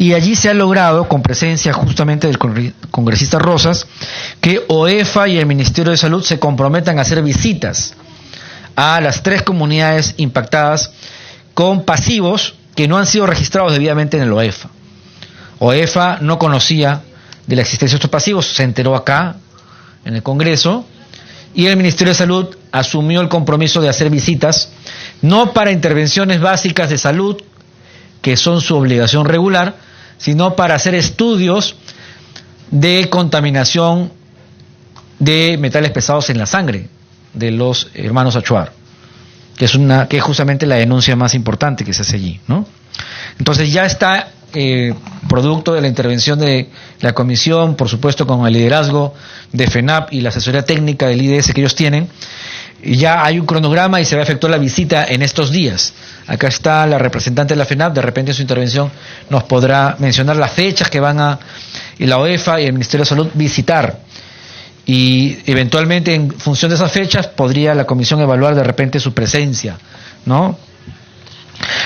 Y allí se ha logrado, con presencia justamente del congresista Rosas, que OEFA y el Ministerio de Salud se comprometan a hacer visitas a las 3 comunidades impactadas con pasivos que no han sido registrados debidamente en el OEFA. OEFA no conocía de la existencia de estos pasivos, se enteró acá, en el Congreso, y el Ministerio de Salud asumió el compromiso de hacer visitas, no para intervenciones básicas de salud, que son su obligación regular, sino para hacer estudios de contaminación de metales pesados en la sangre de los hermanos Achuar, que es justamente la denuncia más importante que se hace allí, ¿no? Entonces ya está producto de la intervención de la comisión, por supuesto con el liderazgo de FENAP y la asesoría técnica del IDS que ellos tienen, y ya hay un cronograma y se va a efectuar la visita en estos días. Acá está la representante de la FENAP, de repente en su intervención nos podrá mencionar las fechas que van a la OEFA y el Ministerio de Salud visitar, y eventualmente en función de esas fechas podría la comisión evaluar de repente su presencia, ¿no?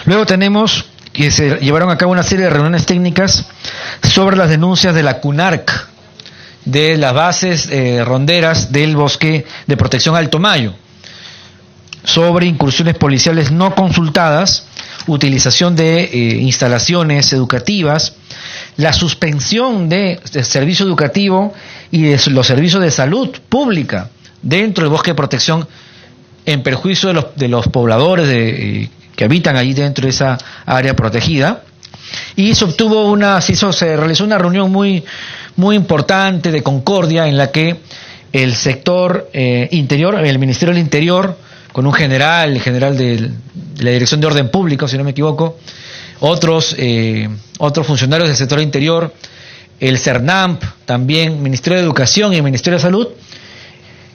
Luego tenemos que se llevaron a cabo una serie de reuniones técnicas sobre las denuncias de la CUNARC, de las bases ronderas del bosque de protección Alto Mayo, sobre incursiones policiales no consultadas, utilización de instalaciones educativas, la suspensión de servicio educativo y de los servicios de salud pública dentro del bosque de protección en perjuicio de los pobladores que habitan allí dentro de esa área protegida. Y se realizó una reunión muy importante de concordia en la que el sector interior, el Ministerio del Interior, con un general de la Dirección de Orden Público, si no me equivoco, otros funcionarios del sector interior, el CERNAMP, también Ministerio de Educación y el Ministerio de Salud,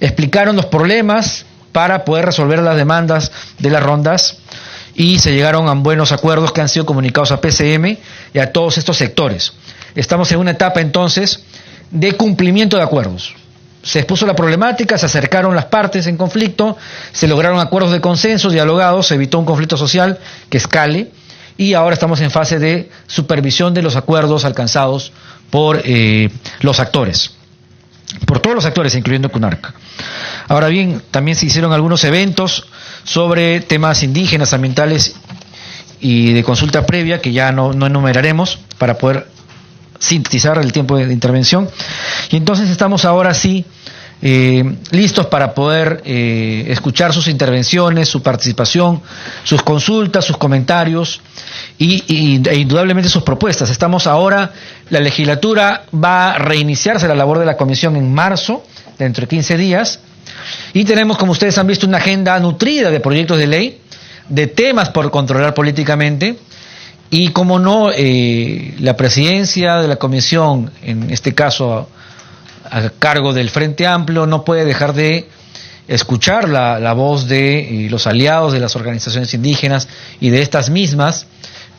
explicaron los problemas para poder resolver las demandas de las rondas, y se llegaron a buenos acuerdos que han sido comunicados a PCM y a todos estos sectores. Estamos en una etapa entonces de cumplimiento de acuerdos. Se expuso la problemática, se acercaron las partes en conflicto, se lograron acuerdos de consenso, dialogados, se evitó un conflicto social que escale, y ahora estamos en fase de supervisión de los acuerdos alcanzados por los actores, por todos los actores, incluyendo CUNARC. Ahora bien, también se hicieron algunos eventos sobre temas indígenas, ambientales y de consulta previa, que ya no enumeraremos para poder sintetizar el tiempo de intervención. Y entonces estamos ahora sí listos para poder escuchar sus intervenciones, su participación, sus consultas, sus comentarios e indudablemente sus propuestas. La legislatura va a reiniciarse la labor de la comisión en marzo, dentro de 15 días, y tenemos, como ustedes han visto, una agenda nutrida de proyectos de ley, de temas por controlar políticamente, y como no, la presidencia de la comisión, en este caso a cargo del Frente Amplio, no puede dejar de escuchar la voz de los aliados de las organizaciones indígenas y de estas mismas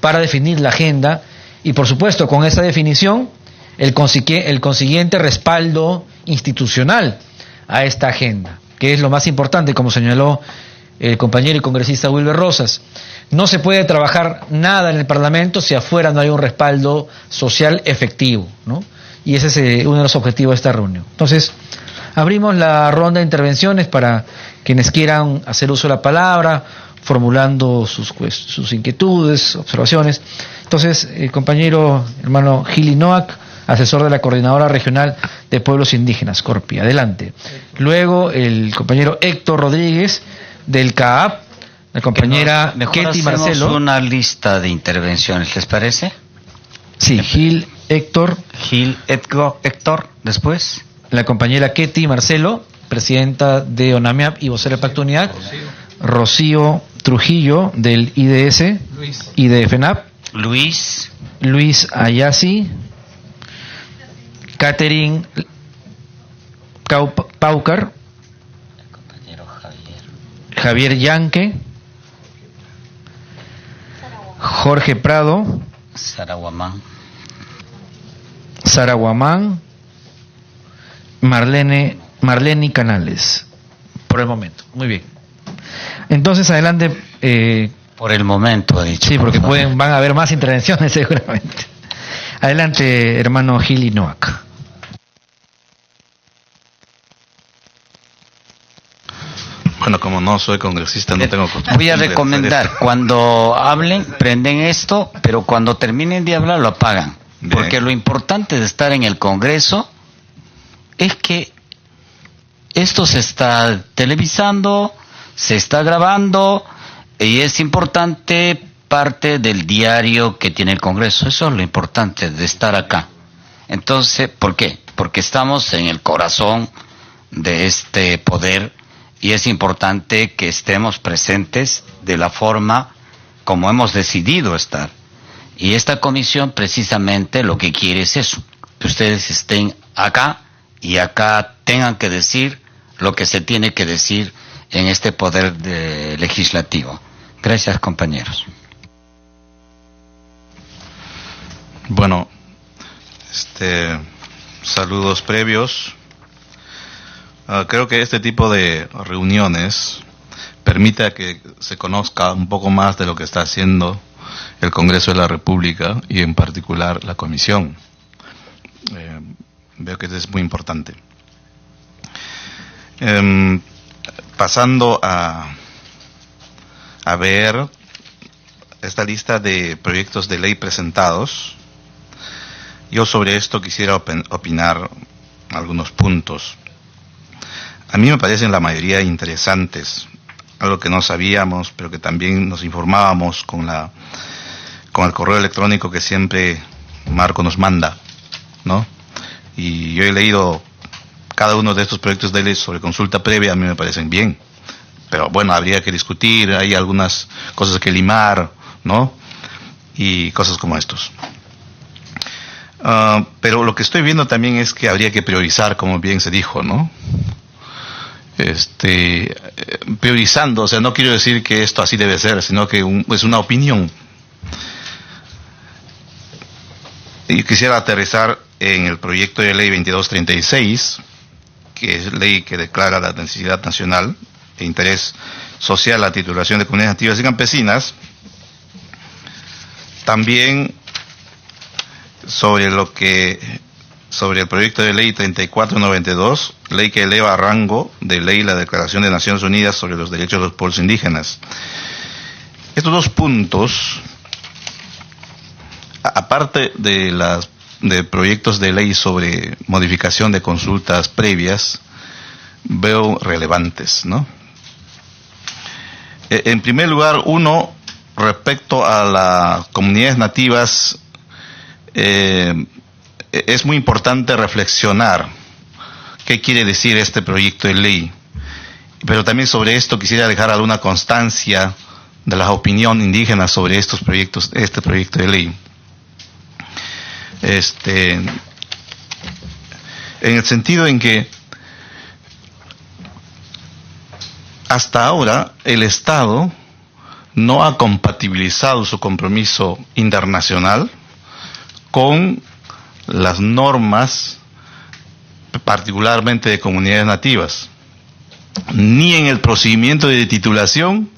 para definir la agenda, y por supuesto con esa definición el consiguiente respaldo institucional a esta agenda, que es lo más importante, como señaló el compañero y congresista Wilber Rosas. No se puede trabajar nada en el Parlamento si afuera no hay un respaldo social efectivo, ¿no? Y ese es uno de los objetivos de esta reunión. Entonces, abrimos la ronda de intervenciones para quienes quieran hacer uso de la palabra, formulando sus inquietudes, observaciones. Entonces, el compañero hermano Gili Noack, asesor de la Coordinadora Regional de Pueblos Indígenas, CORPI. Adelante. Luego, el compañero Héctor Rodríguez, del CAAP, la compañera Ketty Marcelo. Una lista de intervenciones, ¿les parece? Sí, Gil Héctor, después. La compañera Ketty Marcelo, presidenta de ONAMEAP y vocera de Pacto Unidad. Rocío Trujillo, del IDS y de FENAP. Luis Ayasi. Catherine Paucar. El compañero Javier Yanque. Jorge Prado. Sara Guamán. Marlene Canales. Por el momento. Muy bien. Entonces, adelante. Por el momento, ha dicho. Sí, porque van a haber más intervenciones seguramente. Adelante, hermano Gili Noack. Bueno, como no soy congresista, no tengo costumbre. Voy a recomendar, cuando hablen, prenden esto, pero cuando terminen de hablar lo apagan. Bien. Porque lo importante de estar en el Congreso es que esto se está televisando, se está grabando, y es importante parte del diario que tiene el Congreso. Eso es lo importante de estar acá. Entonces, ¿por qué? Porque estamos en el corazón de este poder y es importante que estemos presentes de la forma como hemos decidido estar. Y esta comisión precisamente lo que quiere es eso, que ustedes estén acá y acá tengan que decir lo que se tiene que decir en este poder legislativo. Gracias, compañeros. Bueno, saludos previos. Creo que este tipo de reuniones permite que se conozca un poco más de lo que está haciendo el Congreso de la República y en particular la Comisión. Veo que eso es muy importante. Pasando a ver esta lista de proyectos de ley presentados, yo sobre esto quisiera opinar algunos puntos. A mí me parecen la mayoría interesantes, algo que no sabíamos, pero que también nos informábamos con el correo electrónico que siempre Marco nos manda, ¿no? Y yo he leído cada uno de estos proyectos de ley sobre consulta previa, a mí me parecen bien, pero bueno, habría que discutir, hay algunas cosas que limar, ¿no? Y cosas como estos. Pero lo que estoy viendo también es que habría que priorizar, como bien se dijo, ¿no? Priorizando, o sea, no quiero decir que esto así debe ser, sino que es una opinión. Y quisiera aterrizar en el proyecto de ley 2236, que es ley que declara la necesidad nacional e interés social la titulación de comunidades nativas y campesinas. También sobre el proyecto de ley 3492, ley que eleva a rango de ley la Declaración de Naciones Unidas sobre los Derechos de los Pueblos Indígenas. Estos dos puntos, aparte de proyectos de ley sobre modificación de consultas previas, veo relevantes, ¿no? En primer lugar, uno, respecto a las comunidades nativas, es muy importante reflexionar qué quiere decir este proyecto de ley. Pero también sobre esto quisiera dejar alguna constancia de la opinión indígena sobre este proyecto de ley. En el sentido en que hasta ahora el Estado no ha compatibilizado su compromiso internacional con las normas, particularmente de comunidades nativas, ni en el procedimiento de titulación,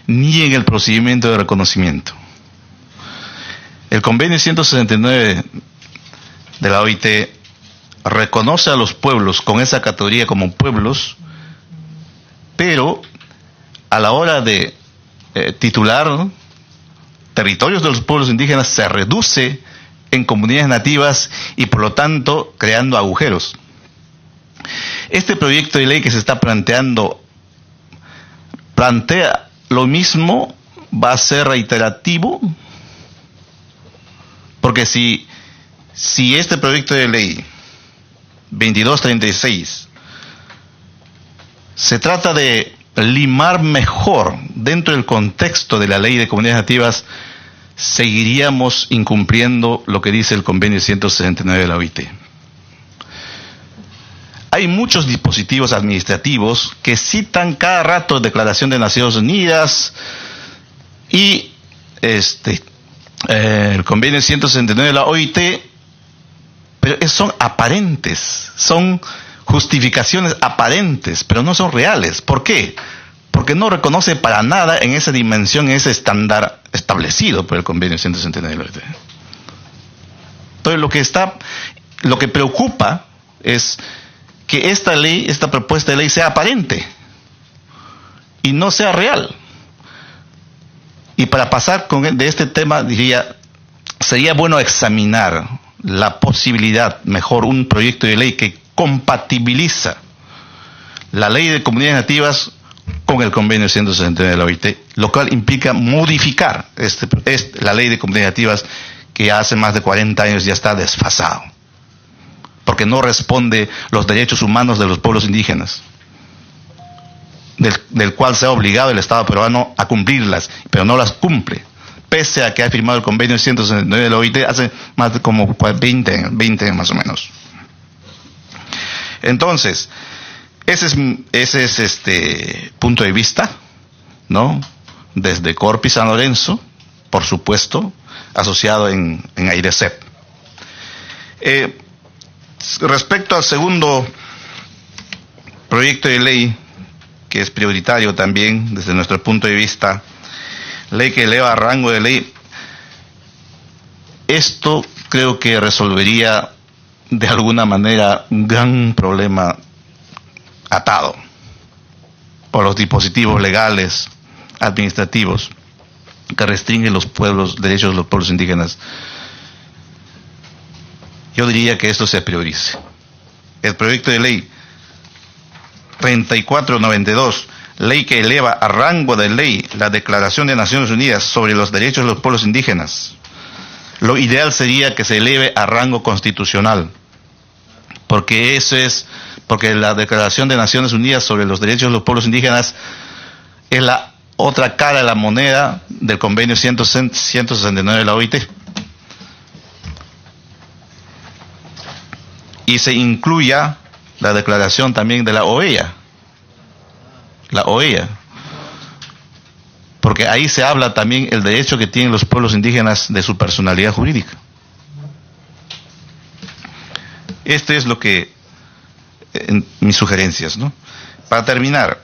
ni en el procedimiento de reconocimiento. El convenio 169 de la OIT reconoce a los pueblos con esa categoría como pueblos, pero a la hora de titular territorios de los pueblos indígenas se reduce en comunidades nativas y por lo tanto creando agujeros. Este proyecto de ley que se está plantea lo mismo, va a ser reiterativo, porque si este proyecto de ley 2236 se trata de limar mejor dentro del contexto de la ley de comunidades nativas, seguiríamos incumpliendo lo que dice el convenio 169 de la OIT. Hay muchos dispositivos administrativos que citan cada rato Declaración de Naciones Unidas y el convenio 169 de la OIT, pero son aparentes, son justificaciones aparentes, pero no son reales. ¿Por qué? Porque no reconoce para nada en esa dimensión, en ese estándar establecido por el convenio 169 de la OIT. Entonces lo que preocupa es que esta propuesta de ley sea aparente y no sea real. Y para pasar de este tema, diría, sería bueno examinar la posibilidad, mejor un proyecto de ley que compatibiliza la ley de comunidades nativas con el convenio 169 de la OIT, lo cual implica modificar la ley de comunidades nativas que hace más de 40 años ya está desfasado, porque no responde los derechos humanos de los pueblos indígenas, del cual se ha obligado el Estado peruano a cumplirlas, pero no las cumple, pese a que ha firmado el convenio 169 de la OIT hace más de como 20 años más o menos. Entonces, ese es punto de vista, ¿no? Desde Corpi San Lorenzo, por supuesto, asociado en AIRECEP. Respecto al segundo proyecto de ley, que es prioritario también desde nuestro punto de vista, ley que eleva a rango de ley, esto creo que resolvería de alguna manera un gran problema atado por los dispositivos legales, administrativos, que restringen los derechos de los pueblos indígenas. Yo diría que esto se priorice. El proyecto de ley 3492, ley que eleva a rango de ley la Declaración de Naciones Unidas sobre los Derechos de los Pueblos Indígenas. Lo ideal sería que se eleve a rango constitucional, porque la Declaración de Naciones Unidas sobre los Derechos de los Pueblos Indígenas es la otra cara de la moneda del convenio 169 de la OIT. Y se incluya la declaración también de la OEA. La OEA. Porque ahí se habla también el derecho que tienen los pueblos indígenas de su personalidad jurídica. Este es lo que mis sugerencias, ¿no? Para terminar,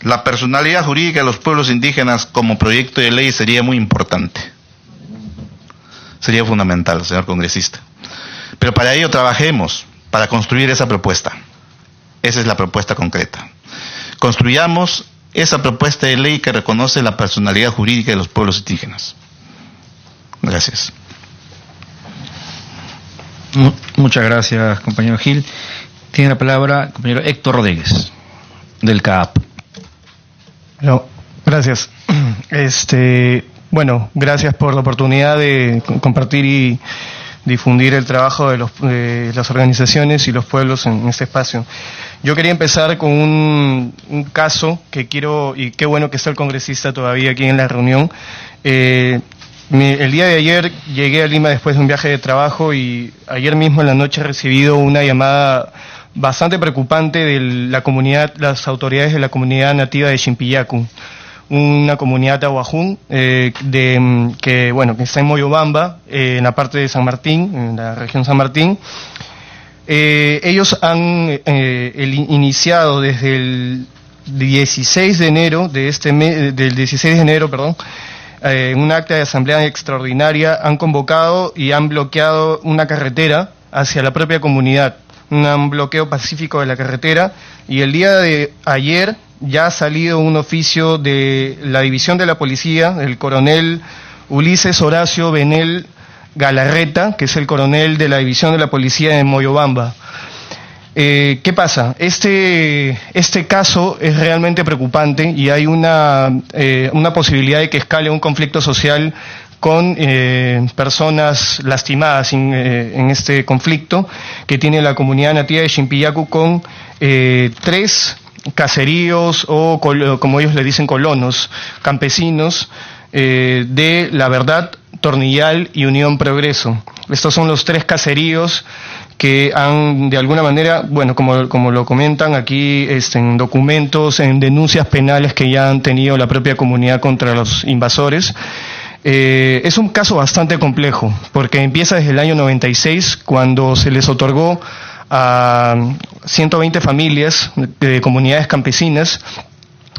la personalidad jurídica de los pueblos indígenas como proyecto de ley sería muy importante. Sería fundamental, señor congresista. Pero para ello trabajemos, para construir esa propuesta. Esa es la propuesta concreta. Construyamos esa propuesta de ley que reconoce la personalidad jurídica de los pueblos indígenas. Gracias. Muchas gracias, compañero Gil. Tiene la palabra el compañero Héctor Rodríguez, del CAAP. No, gracias. Bueno, gracias por la oportunidad de compartir y difundir el trabajo de las organizaciones y los pueblos en este espacio. Yo quería empezar con un caso que quiero, y qué bueno que está el congresista todavía aquí en la reunión. El día de ayer llegué a Lima después de un viaje de trabajo y ayer mismo en la noche he recibido una llamada bastante preocupante de la comunidad, las autoridades de la comunidad nativa de Chimpillacu, una comunidad ahuajún que está en Moyobamba, en la parte de San Martín, en la región San Martín. Ellos han iniciado desde el 16 de enero del 16 de enero, un acta de asamblea extraordinaria, han convocado y han bloqueado una carretera hacia la propia comunidad, un bloqueo pacífico de la carretera, y el día de ayer ya ha salido un oficio de la división de la policía, el coronel Ulises Horacio Benel Galarreta, que es el coronel de la división de la policía de Moyobamba. ¿Qué pasa? Este caso es realmente preocupante y hay una posibilidad de que escale un conflicto social con personas lastimadas en este conflicto que tiene la comunidad nativa de Chimpillacu con 3 caseríos o, como ellos le dicen, colonos campesinos de La Verdad, Tornillal y Unión Progreso. Estos son los 3 caseríos que han, de alguna manera, bueno, como lo comentan aquí en documentos, en denuncias penales que ya han tenido la propia comunidad contra los invasores. Es un caso bastante complejo, porque empieza desde el año 96, cuando se les otorgó a 120 familias de comunidades campesinas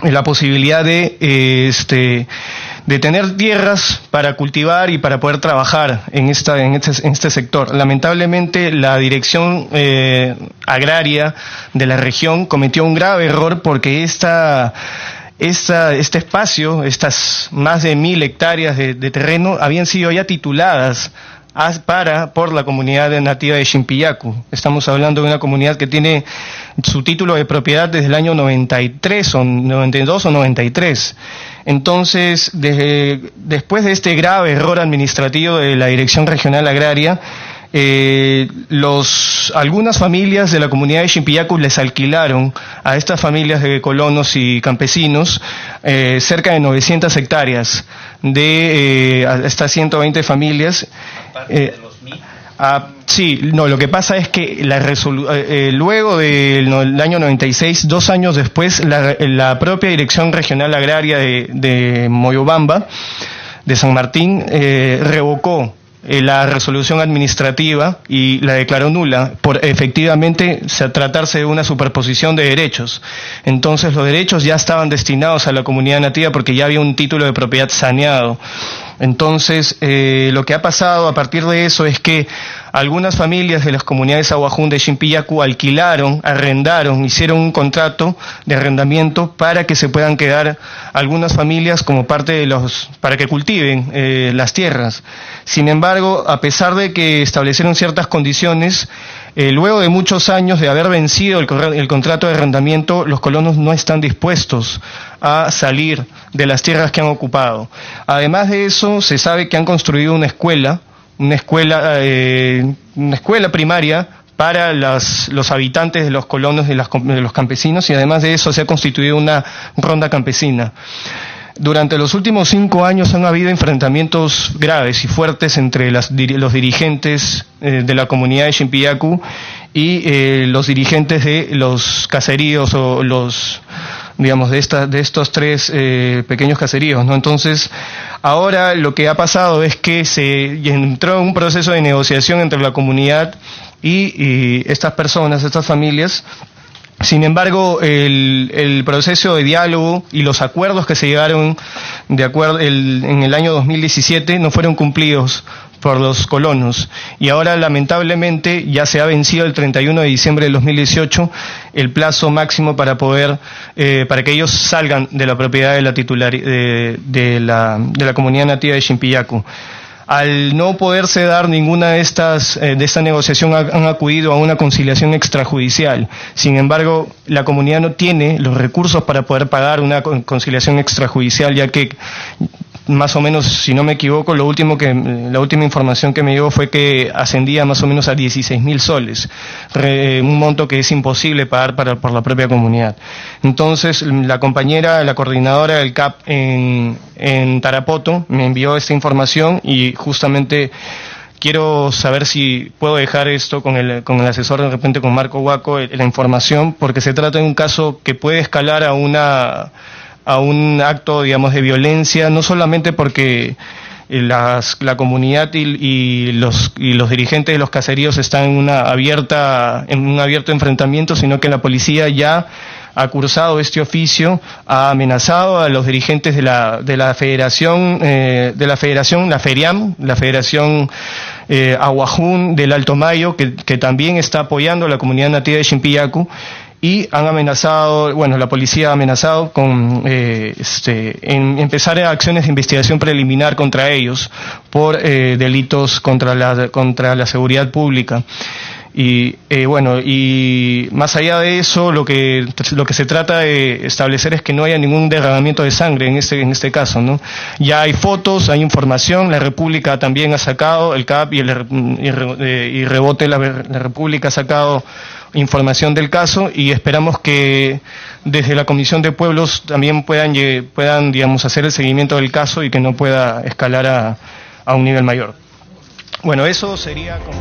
la posibilidad de tener tierras para cultivar y para poder trabajar en este sector. Lamentablemente la dirección agraria de la región cometió un grave error porque este espacio, estas más de 1000 hectáreas de terreno habían sido ya tituladas por la comunidad nativa de Chimpiyacu. Estamos hablando de una comunidad que tiene su título de propiedad desde el año 93 o 92 o 93. Entonces, después de este grave error administrativo de la Dirección Regional Agraria, algunas familias de la comunidad de Chimpiyacu les alquilaron a estas familias de colonos y campesinos cerca de 900 hectáreas de hasta 120 familias. Sí, no, lo que pasa es que luego del año 96, 2 años después, la propia Dirección Regional Agraria de Moyobamba, de San Martín, revocó la resolución administrativa y la declaró nula por efectivamente tratarse de una superposición de derechos. Entonces los derechos ya estaban destinados a la comunidad nativa porque ya había un título de propiedad saneado. Entonces, lo que ha pasado a partir de eso es que algunas familias de las comunidades Aguajún de Chimpiyacu arrendaron, hicieron un contrato de arrendamiento para que se puedan quedar algunas familias como parte para que cultiven las tierras. Sin embargo, a pesar de que establecieron ciertas condiciones, luego de muchos años de haber vencido el contrato de arrendamiento, los colonos no están dispuestos a salir de las tierras que han ocupado. Además de eso, se sabe que han construido una escuela primaria para los habitantes de los colonos de los campesinos, y además de eso se ha constituido una ronda campesina. Durante los últimos 5 años han habido enfrentamientos graves y fuertes entre los dirigentes de la comunidad de Chimpiyacu y los dirigentes de los caseríos o de estos 3 pequeños caseríos, ¿no? Entonces, ahora lo que ha pasado es que se entró en un proceso de negociación entre la comunidad y estas personas, estas familias. Sin embargo, el proceso de diálogo y los acuerdos que se llegaron en el año 2017 no fueron cumplidos por los colonos, y ahora lamentablemente ya se ha vencido el 31 de diciembre del 2018 el plazo máximo para que ellos salgan de la propiedad de la de la comunidad nativa de Chimpiyacu. Al no poderse dar ninguna de esta negociación, han acudido a una conciliación extrajudicial. Sin embargo, la comunidad no tiene los recursos para poder pagar una conciliación extrajudicial, ya que más o menos, si no me equivoco, la última información que me llegó fue que ascendía más o menos a 16.000 soles, un monto que es imposible pagar por la propia comunidad. Entonces, la coordinadora del CAP en Tarapoto me envió esta información, y justamente quiero saber si puedo dejar esto con el asesor, de repente con Marco Huaco, la información, porque se trata de un caso que puede escalar a un acto, de violencia, no solamente porque la comunidad y los dirigentes de los caseríos están en un abierto enfrentamiento, sino que la policía ya ha cursado este oficio, ha amenazado a los dirigentes de la Federación, la FERIAM, la Federación Aguajún del Alto Mayo, que también está apoyando a la comunidad nativa de Chimpiyacu. Y han amenazado, la policía ha amenazado con en empezar acciones de investigación preliminar contra ellos por delitos contra la seguridad pública. Y más allá de eso, lo que se trata de establecer es que no haya ningún derramamiento de sangre en este caso, ¿no? Ya hay fotos, hay información, la República también ha sacado, el CAP y Rebote, la República ha sacado información del caso, y esperamos que desde la Comisión de Pueblos también puedan hacer el seguimiento del caso y que no pueda escalar a un nivel mayor. Bueno, eso sería como...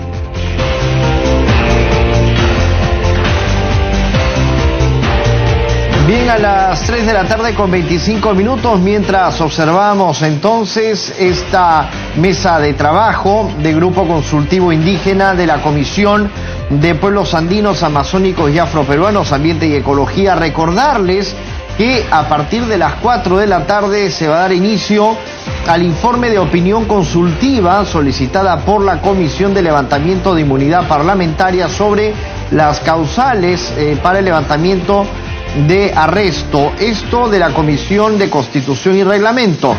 Bien, a las 3 de la tarde con 25 minutos, mientras observamos entonces esta mesa de trabajo del Grupo Consultivo Indígena de la Comisión de Pueblos Andinos, Amazónicos y Afroperuanos, Ambiente y Ecología. Recordarles que a partir de las 4 de la tarde se va a dar inicio al informe de opinión consultiva solicitada por la Comisión de Levantamiento de Inmunidad Parlamentaria sobre las causales para el levantamiento de arresto. Esto de la Comisión de Constitución y Reglamento.